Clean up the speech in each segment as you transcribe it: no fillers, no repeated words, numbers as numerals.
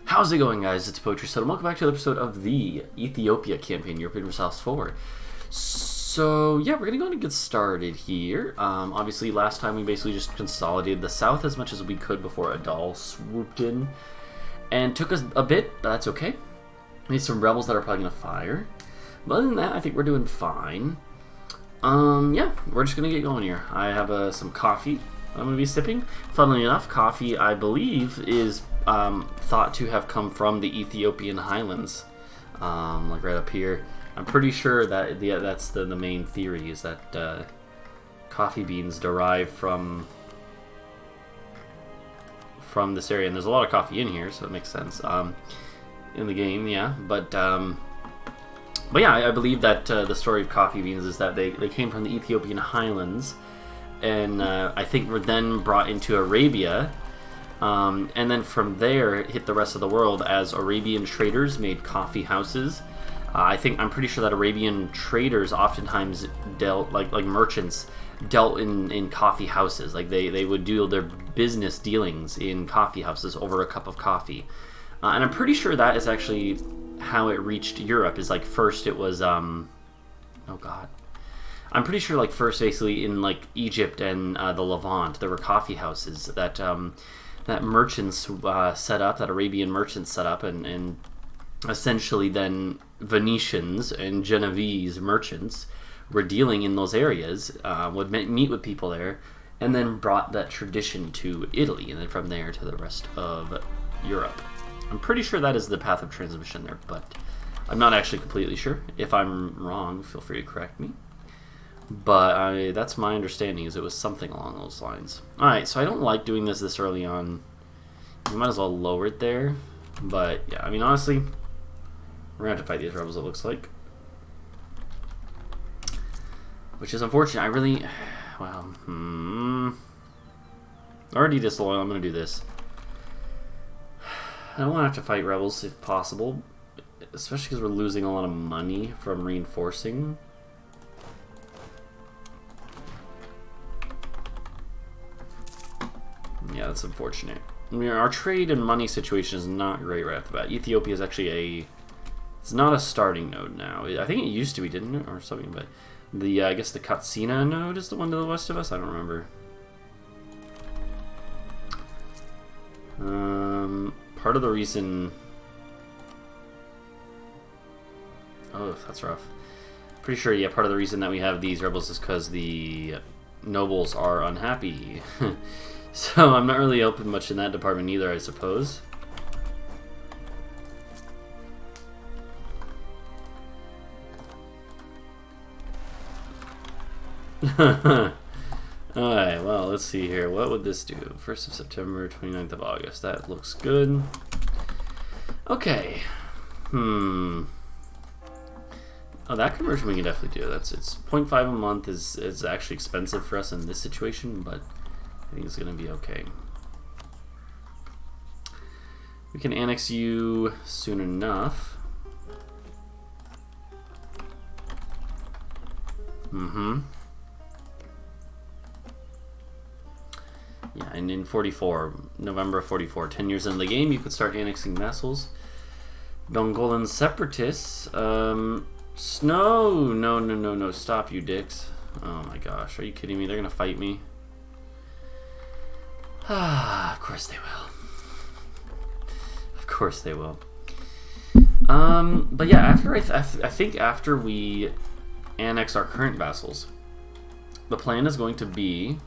How's it going, guys? It's Poetry Set, and welcome back to another episode of the Ethiopia campaign, European Versailles 4. So, yeah, we're going to go ahead and get started here. Obviously, last time we basically just consolidated the south as much as we could before Adal swooped in. And took us a bit, but that's okay. We need some rebels that are probably going to fire. But other than that, I think we're doing fine. Yeah, we're just going to get going here. I have some coffee I'm going to be sipping. Funnily enough, coffee, I believe, is thought to have come from the Ethiopian highlands, like right up here. I'm pretty sure that that's the main theory, is that coffee beans derive from this area, and there's a lot of coffee in here, so it makes sense in the game, yeah. But yeah, I believe that the story of coffee beans is that they came from the Ethiopian highlands, and I think were then brought into Arabia. And then from there it hit the rest of the world as Arabian traders made coffee houses. I'm pretty sure that Arabian traders oftentimes dealt, like merchants, dealt in coffee houses. Like they would do their business dealings in coffee houses over a cup of coffee. And I'm pretty sure that is actually how it reached Europe. Is like first it was oh god. I'm pretty sure like first basically in like Egypt and the Levant there were coffee houses that that merchants set up, that Arabian merchants set up, and essentially then Venetians and Genovese merchants were dealing in those areas, would meet with people there, and then brought that tradition to Italy, and then from there to the rest of Europe. I'm pretty sure that is the path of transmission there, but I'm not actually completely sure. If I'm wrong, feel free to correct me. But that's my understanding, is it was something along those lines. Alright, so I don't like doing this early on. You might as well lower it there. But, yeah, I mean, honestly, we're going to have to fight these rebels, it looks like. Which is unfortunate. I really... Well, already disloyal, I'm going to do this. I don't want to have to fight rebels if possible. Especially because we're losing a lot of money from reinforcing. Yeah, that's unfortunate. I mean, our trade and money situation is not great right off the bat. Ethiopia is actually it's not a starting node now. I think it used to be, didn't it, or something? But the I guess the Katsina node is the one to the west of us. I don't remember. Part of the reason. Oh, that's rough. Pretty sure, yeah. Part of the reason that we have these rebels is because the nobles are unhappy. So I'm not really open much in that department either, I suppose. Alright, well, let's see here. What would this do? 1st of September, 29th of August. That looks good. Okay. Oh, that conversion we can definitely do. It's 0.5 a month is actually expensive for us in this situation, but I think it's going to be okay. We can annex you soon enough. Yeah, and in 44, November of 44, 10 years into the game, you could start annexing vassals. Dongolan separatists. No, stop, you dicks. Oh my gosh, are you kidding me? They're going to fight me. Of course they will. Of course they will. But yeah, after I think after we annex our current vassals, the plan is going to be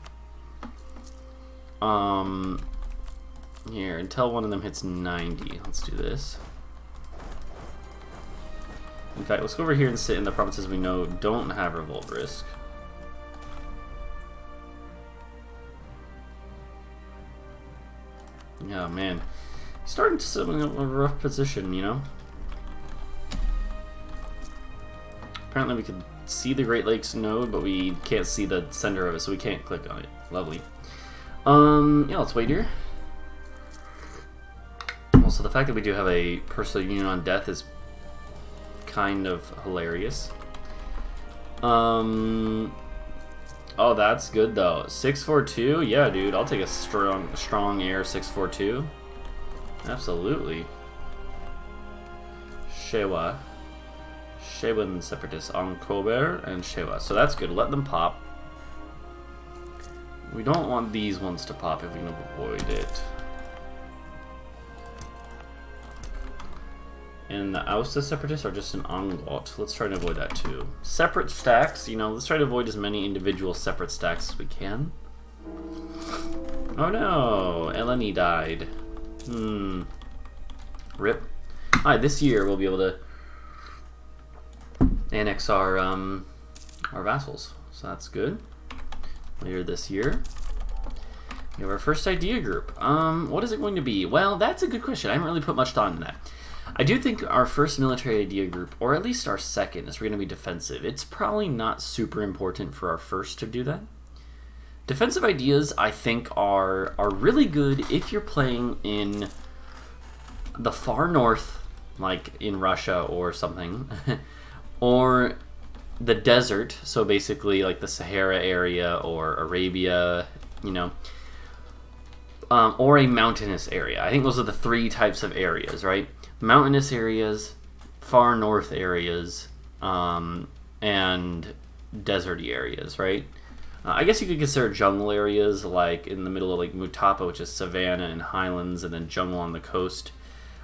here until one of them hits 90. Let's do this. In fact, let's go over here and sit in the provinces we know don't have revolt risk. Yeah, man. Starting to sit in a rough position, you know? Apparently we can see the Great Lakes node, but we can't see the center of it, so we can't click on it. Lovely. Yeah, let's wait here. Also, the fact that we do have a personal union on death is kind of hilarious. Oh, that's good though. 642? Yeah, dude, I'll take a strong air 642. Absolutely. Shewa. Shewan separatists on Kober and Shewa. So that's good. Let them pop. We don't want these ones to pop if we can avoid it. And the Austa separatists are just an Angot. Let's try to avoid that too. Separate stacks, you know, let's try to avoid as many individual separate stacks as we can. Oh no, Eleni died. Rip. Alright, this year we'll be able to annex our vassals. So that's good. Later this year. We have our first idea group. What is it going to be? Well, that's a good question. I haven't really put much thought into that. I do think our first military idea group, or at least our second, is going to be defensive. It's probably not super important for our first to do that. Defensive ideas, I think, are really good if you're playing in the far north, like in Russia or something, or the desert, so basically like the Sahara area or Arabia, you know, or a mountainous area. I think those are the three types of areas, right? Mountainous areas, far north areas, and deserty areas, right? I guess you could consider jungle areas like in the middle of like Mutapa, which is savanna and highlands, and then jungle on the coast,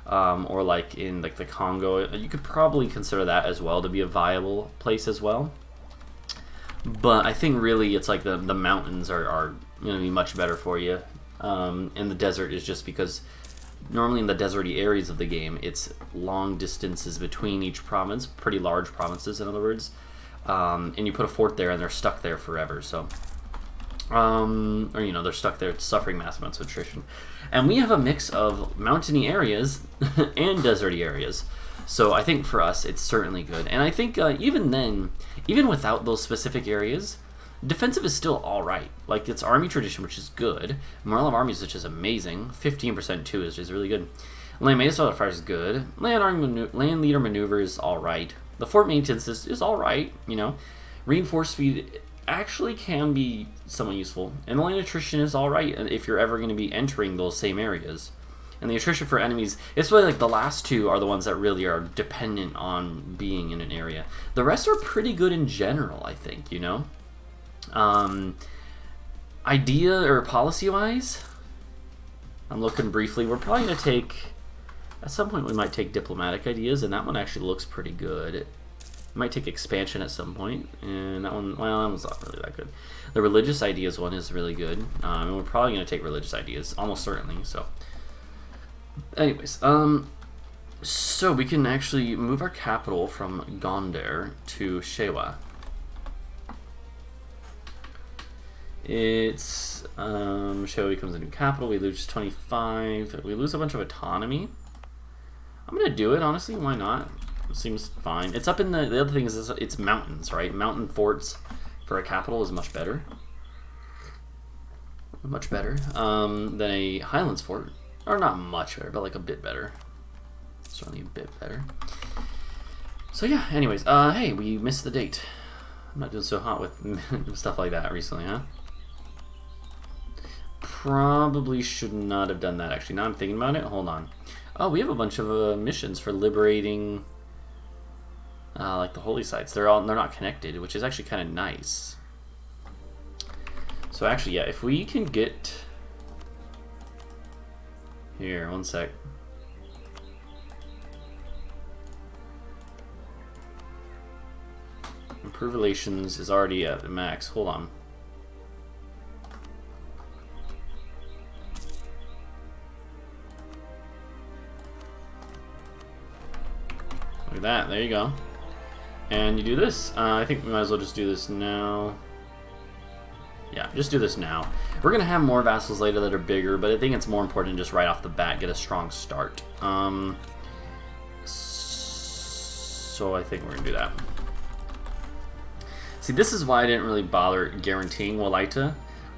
or like in like the Congo. You could probably consider that as well to be a viable place as well. But I think really it's like the mountains are going to be much better for you, and the desert is just because normally in the deserty areas of the game, it's long distances between each province, pretty large provinces, in other words. And you put a fort there, and they're stuck there forever. So, or you know, they're stuck there, suffering massive amounts of attrition. And we have a mix of mountainy areas and deserty areas. So I think for us, it's certainly good. And I think even then, even without those specific areas, defensive is still all right. Like, it's army tradition, which is good. Morale of armies, which is amazing. 15% too is really good. Land maintenance fire is good. Land leader maneuver is all right. The fort maintenance is all right. You know, reinforced speed actually can be somewhat useful, and the land attrition is all right if you're ever going to be entering those same areas. And the attrition for enemies, it's really like the last two are the ones that really are dependent on being in an area. The rest are pretty good in general, I think. You know. Idea or policy-wise, I'm looking briefly. We're probably going to take, at some point we might take diplomatic ideas, and that one actually looks pretty good. It might take expansion at some point, and that one, well, that one's not really that good. The religious ideas one is really good, and we're probably going to take religious ideas, almost certainly. So, anyways, so we can actually move our capital from Gondar to Shewa. It's Shewa becomes a new capital. We lose 25. We lose a bunch of autonomy. I'm gonna do it, honestly. Why not? It seems fine. It's up in the other thing is it's mountains, right? Mountain forts for a capital is much better. Much better than a Highlands fort, or not much better, but like a bit better. Certainly a bit better. So yeah. Anyways, hey, we missed the date. I'm not doing so hot with stuff like that recently, huh? Probably should not have done that, actually. Now I'm thinking about it. Hold on. Oh, we have a bunch of missions for liberating like the holy sites. They're not connected, which is actually kind of nice. So actually, yeah, if we can get here, one sec. Improve relations is already at the max. Hold on. Look at that. There you go. And you do this. I think we might as well just do this now. Yeah, just do this now. We're going to have more vassals later that are bigger, but I think it's more important to just right off the bat get a strong start. So I think we're going to do that. See, this is why I didn't really bother guaranteeing Walaita.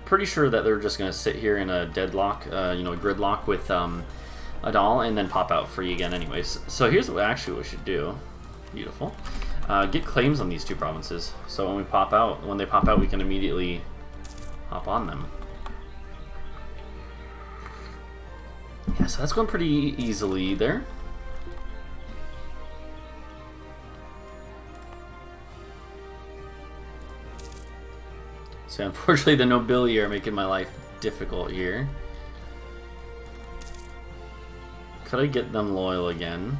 Pretty sure that they're just going to sit here in a deadlock, you know, a gridlock with Adal, and then pop out free again anyways. So here's what actually we should do. Beautiful. Get claims on these two provinces. So when they pop out, we can immediately hop on them. Yeah, so that's going pretty easily there. So unfortunately the nobility are making my life difficult here. Could I get them loyal again?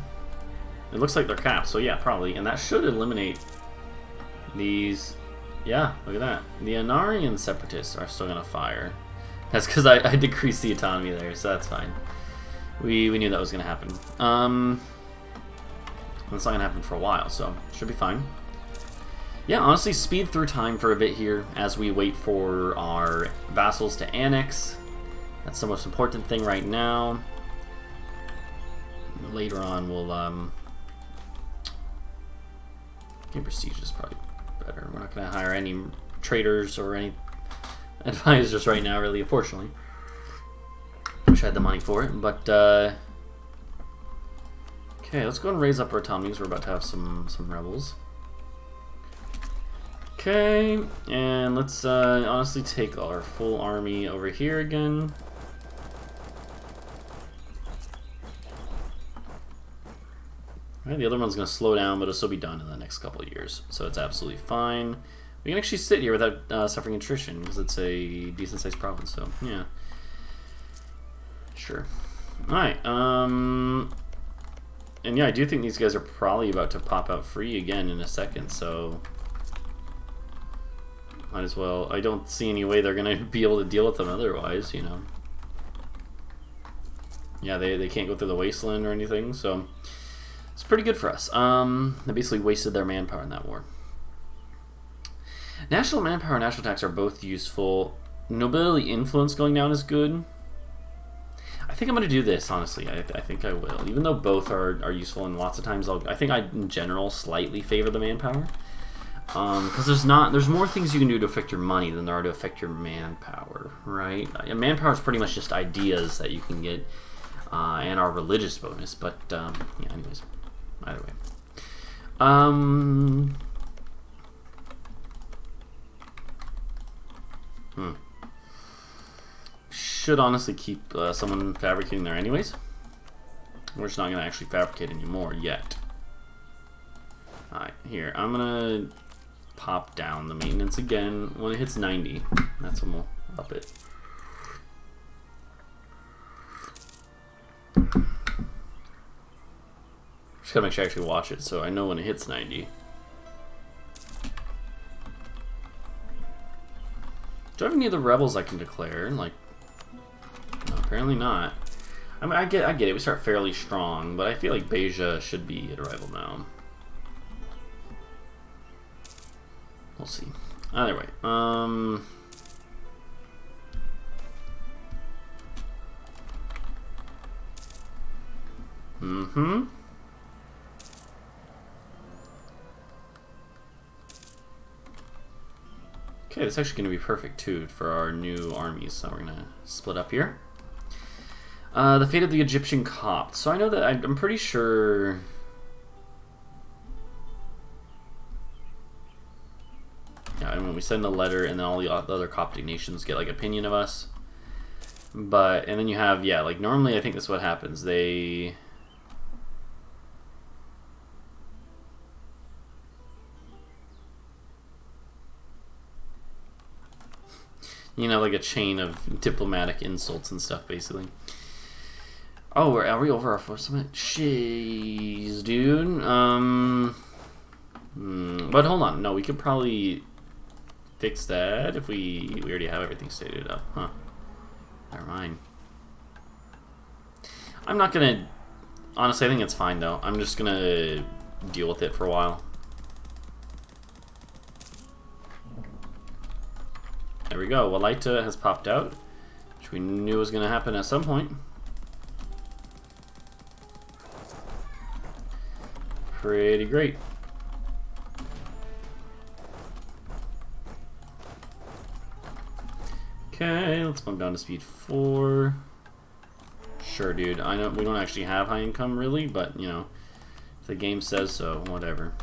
It looks like they're capped, so yeah, probably. And that should eliminate these... Yeah, look at that. The Anarian separatists are still going to fire. That's because I decreased the autonomy there, so that's fine. We knew that was going to happen. That's not going to happen for a while, so should be fine. Yeah, honestly, speed through time for a bit here as we wait for our vassals to annex. That's the most important thing right now. Later on, we'll... Game prestige is probably better. We're not going to hire any traders or any advisors right now, really, unfortunately. Wish I had the money for it, but... Okay, let's go and raise up our autonomy because we're about to have some rebels. Okay, and let's honestly take our full army over here again. Right, the other one's going to slow down, but it'll still be done in the next couple of years, so it's absolutely fine. We can actually sit here without suffering attrition because it's a decent-sized province, so yeah. Sure. Alright, and yeah, I do think these guys are probably about to pop out free again in a second, so... Might as well. I don't see any way they're going to be able to deal with them otherwise, you know. Yeah, they can't go through the wasteland or anything, so... It's pretty good for us. They basically wasted their manpower in that war. National manpower and national tax are both useful. Nobility influence going down is good. I think I'm going to do this, honestly. I think I will. Even though both are useful, and lots of times I think I, in general, slightly favor the manpower. Because there's more things you can do to affect your money than there are to affect your manpower, right? Manpower is pretty much just ideas that you can get, and our religious bonus. But yeah, anyways, either way. Should honestly keep someone fabricating there anyways. We're just not going to actually fabricate anymore yet. Alright, here. I'm going to pop down the maintenance again. When it hits 90, that's when we'll up it. Just gotta make sure I actually watch it so I know when it hits 90. Do I have any of the rebels I can declare? Like, no, apparently not. I mean, I get it. We start fairly strong, but I feel like Beja should be at arrival now. We'll see. Either way, Okay, that's actually going to be perfect too for our new armies. So we're going to split up here. The fate of the Egyptian Copts. So I know that I'm pretty sure. Yeah, I mean, we send a letter, and then all the other Coptic nations get like opinion of us. And then you have, yeah, like normally I think that's what happens. They. You know, like a chain of diplomatic insults and stuff, basically. Oh, are we over our first minute? Jeez, dude. But hold on. No, we could probably fix that if we already have everything stated up. Huh. Never mind. I'm not gonna... Honestly, I think it's fine, though. I'm just gonna deal with it for a while. There we go. Walaita has popped out, which we knew was going to happen at some point. Pretty great. Okay, let's bump down to speed 4. Sure, dude. I know we don't actually have high income, really, but, you know, if the game says so, whatever.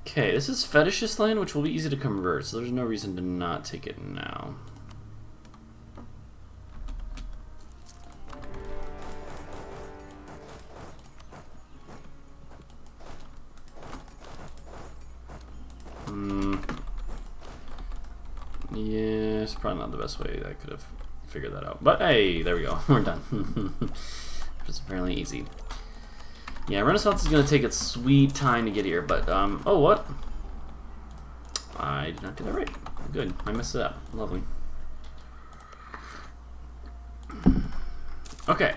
Okay, this is fetishist land, which will be easy to convert, so there's no reason to not take it now. probably not the best way I could have figured that out. But hey, there we go. We're done. It's apparently easy. Yeah, Renaissance is going to take its sweet time to get here, but, oh, what? I did not do that right. Good. I messed it up. Lovely. Okay.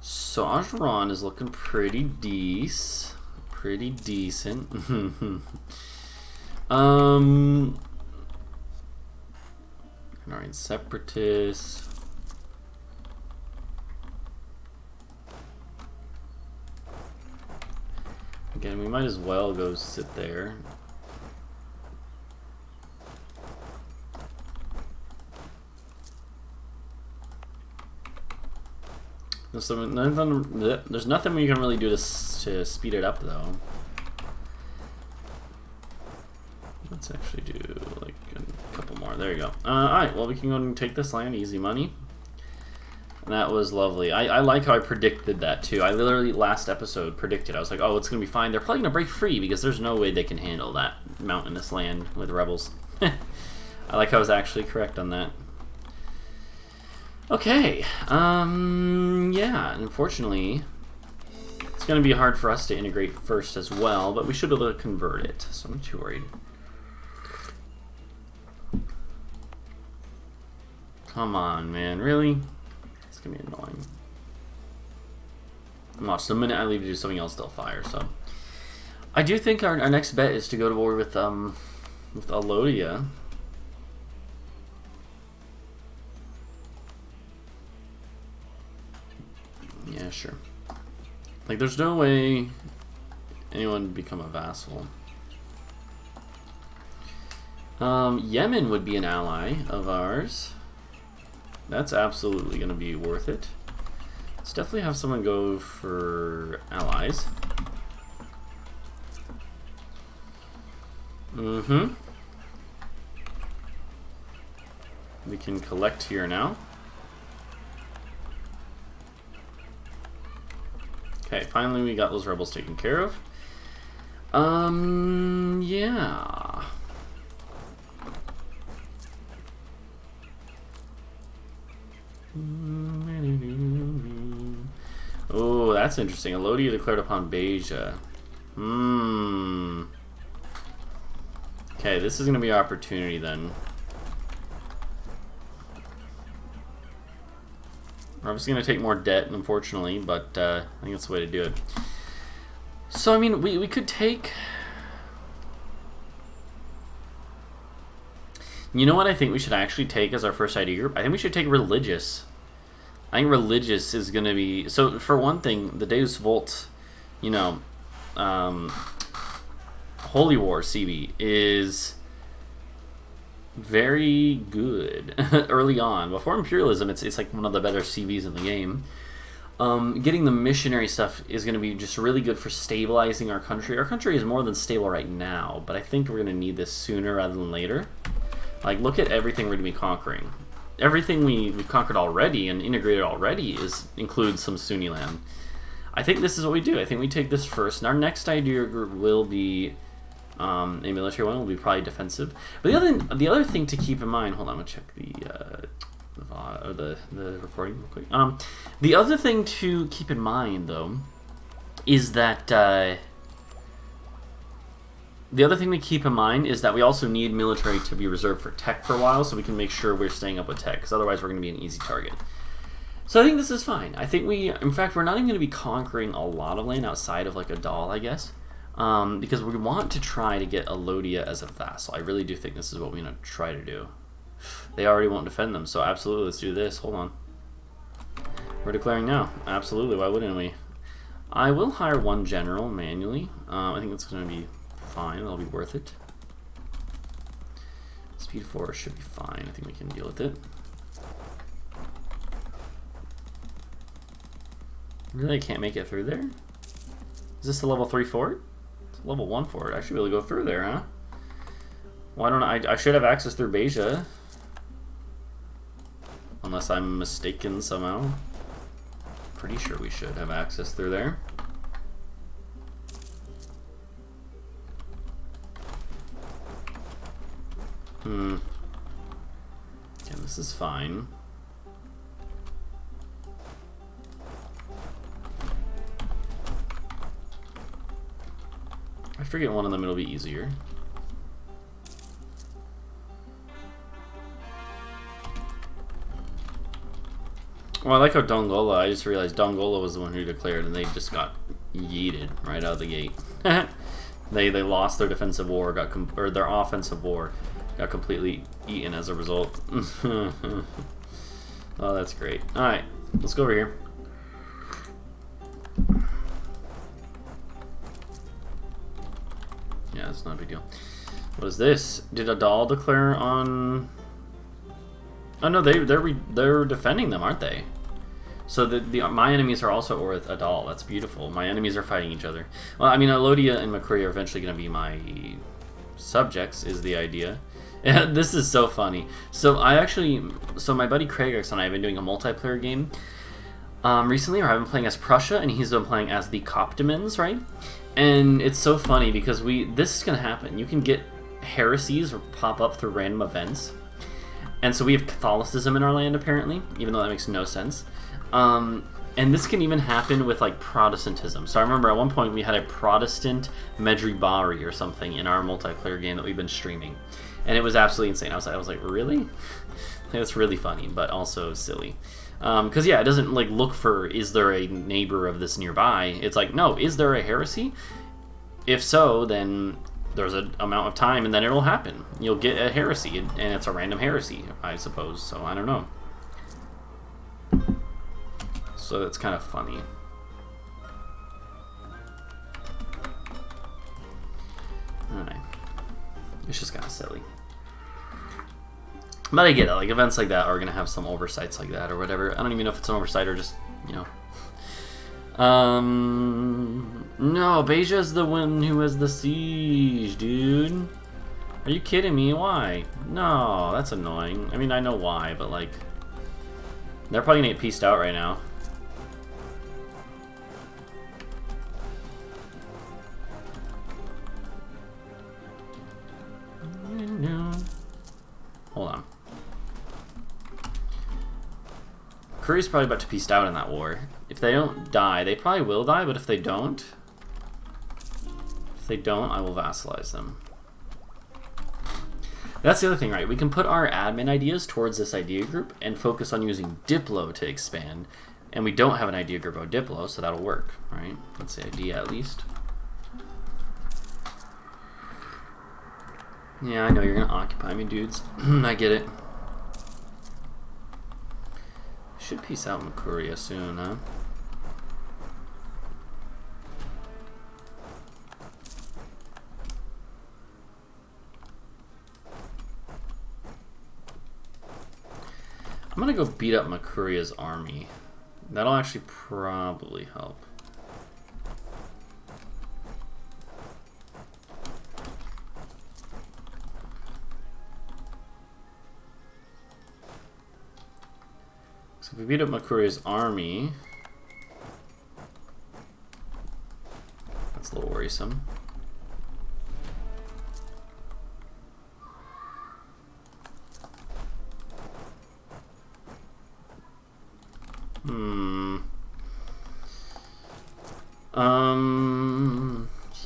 So, Ajuran is looking pretty decent. Pretty decent. Alright, Separatists. Again, we might as well go sit there. There's nothing we can really do to speed it up, though. Let's actually do like a couple more. There you go. Alright, well, we can go and take this land. Easy money. That was lovely. I like how I predicted that, too. I literally, last episode, predicted. I was like, oh, it's going to be fine. They're probably going to break free because there's no way they can handle that mountainous land with rebels. I like how I was actually correct on that. Okay. Yeah, unfortunately, it's going to be hard for us to integrate first as well, but we should be able to convert it, so I'm not too worried. Come on, man. Really? It's gonna be annoying. Watch, the minute I leave to do something else, they'll fire. So, I do think our next bet is to go to war with Alodia. Yeah, sure. Like, there's no way anyone would become a vassal. Yemen would be an ally of ours. That's absolutely going to be worth it. Let's definitely have someone go for allies. We can collect here now. Okay, finally we got those rebels taken care of. Yeah. Oh, that's interesting. Alodia declared upon Beja. Okay, this is going to be our opportunity then. We're obviously going to take more debt, unfortunately, but I think that's the way to do it. So, I mean, we could take... You know what I think we should actually take as our first ID group? I think we should take religious. I think religious is going to be... So, for one thing, the Deus Vult, you know, Holy War CB is very good early on. Before Imperialism, it's like one of the better CVs in the game. Getting the missionary stuff is going to be just really good for stabilizing our country. Our country is more than stable right now, but I think we're going to need this sooner rather than later. Like, look at everything we're going to be conquering. Everything we've conquered already and integrated already includes some Sunni land. I think this is what we do. I think we take this first, and our next idea group will be a military one. Will be probably defensive. But the other thing to keep in mind. Hold on, I'm gonna check the recording real quick. The other thing to keep in mind, though, is that we also need military to be reserved for tech for a while, so we can make sure we're staying up with tech, because otherwise we're going to be an easy target. So I think this is fine. I think in fact, we're not even going to be conquering a lot of land outside of like Adal, I guess, because we want to try to get Alodia as a vassal. I really do think this is what we're going to try to do. They already won't defend them, so absolutely, let's do this. Hold on. We're declaring now. Absolutely, why wouldn't we? I will hire one general manually. I think it's going to be fine. That'll be worth it. Speed 4 should be fine. I think we can deal with it. Really, I can't make it through there? Is this a level 3 fort? It's a level 1 fort. I should be able to go through there, huh? Why don't I should have access through Beja. Unless I'm mistaken somehow. Pretty sure we should have access through there. This is fine. I forget one of them, it'll be easier. Well, I like how Dongola, I just realized Dongola was the one who declared, and they just got yeeted right out of the gate. They lost their defensive war, or their offensive war got completely eaten as a result. Oh, that's great. Alright, let's go over here. Yeah, it's not a big deal. What is this? Did Adal declare on... Oh no, they're defending them, aren't they? So my enemies are also with Adal. That's beautiful. My enemies are fighting each other. Well, I mean, Alodia and Makuri are eventually going to be my subjects, is the idea. This is so funny. So my buddy Craigix and I have been doing a multiplayer game recently, or I've been playing as Prussia, and he's been playing as the Copticism, right? And it's so funny because this is going to happen. You can get heresies pop up through random events. And so we have Catholicism in our land, apparently, even though that makes no sense. And this can even happen with, like, Protestantism. So I remember at one point we had a Protestant Medjugorje or something in our multiplayer game that we've been streaming. And it was absolutely insane. I was like, really? It's really funny, but also silly. Because, yeah, it doesn't, like, look for, is there a neighbor of this nearby? It's like, no, is there a heresy? If so, then... there's an amount of time, and then it'll happen. You'll get a heresy, and it's a random heresy, I suppose. So I don't know. So it's kind of funny. Alright. It's just kind of silly. But I get it. Like, events like that are going to have some oversights like that or whatever. I don't even know if it's an oversight or just, you know... No, Beja's the one who has the siege, dude. Are you kidding me? Why? No, that's annoying. I mean, I know why, but like... they're probably gonna get pieced out right now. Hold on. Curry's probably about to piece out in that war. If they don't die, they probably will die, but if they don't, I will vassalize them. That's the other thing, right? We can put our admin ideas towards this idea group and focus on using Diplo to expand, and we don't have an idea group of Diplo, so that'll work, right? Let's say idea at least. Yeah, I know you're gonna occupy me, dudes. I get it. Should peace out Makuria soon, huh? I'm gonna go beat up Makuria's army. That'll actually probably help. So if we beat up Makuria's army, that's a little worrisome.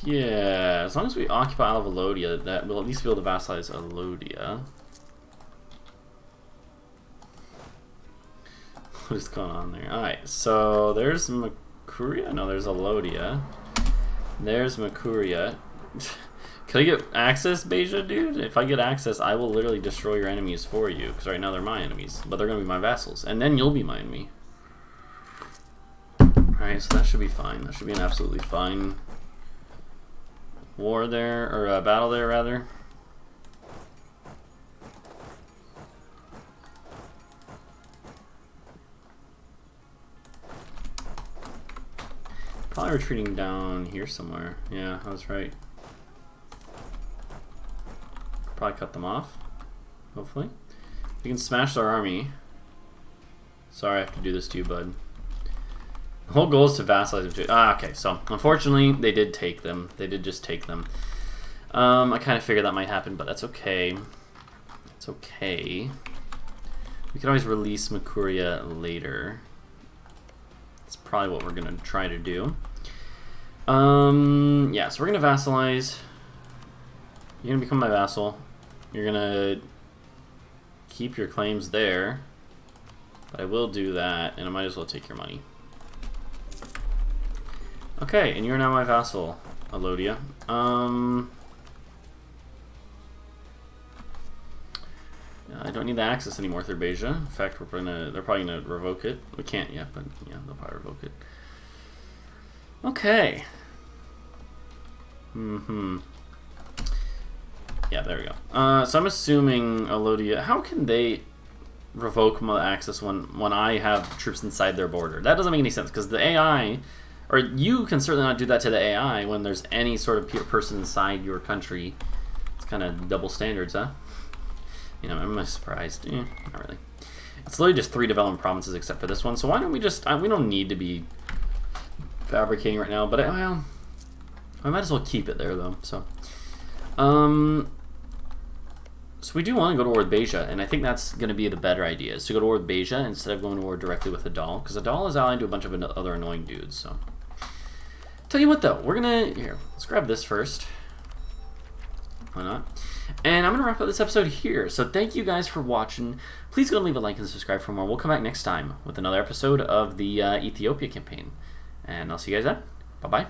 Yeah, as long as we occupy all of Alodia, that we'll at least be able to vassalize Alodia. What is going on there? Alright, so there's Makuria? No, there's Alodia. There's Makuria. Can I get access, Beja, dude? If I get access, I will literally destroy your enemies for you, because right now they're my enemies, but they're going to be my vassals, and then you'll be my enemy. Alright, so that should be fine. That should be an absolutely fine war there, or battle there, rather. Probably retreating down here somewhere. Yeah, I was right. Probably cut them off, hopefully. We can smash their army. Sorry I have to do this to you, bud. The whole goal is to vassalize them. Okay, so unfortunately they did take them. They did just take them. I kind of figured that might happen, but that's okay. It's okay. We can always release Makuria later. That's probably what we're going to try to do. Yeah, so we're going to vassalize. You're going to become my vassal. You're going to keep your claims there. But I will do that, and I might as well take your money. Okay, and you're now my vassal, Alodia. I don't need the access anymore through Beja. In fact, they're probably gonna revoke it. We can't yet, but yeah, they'll probably revoke it. Okay. Yeah, there we go. So I'm assuming Alodia. How can they revoke my access when I have troops inside their border? That doesn't make any sense because the AI, or you can certainly not do that to the AI when there's any sort of person inside your country. It's kind of double standards, huh? You know, am I surprised? Not really. It's literally just 3 development provinces except for this one. So why don't we just... we don't need to be fabricating right now, but well, I might as well keep it there though. So, so we do want to go to war with Beja, and I think that's going to be the better idea, is to go to war with Beja instead of going to war directly with Adal, because Adal is allied to a bunch of other annoying dudes. So, tell you what though, we're gonna let's grab this first. Why not? And I'm going to wrap up this episode here. So thank you guys for watching. Please go and leave a like and subscribe for more. We'll come back next time with another episode of the Ethiopia campaign. And I'll see you guys then. Bye-bye.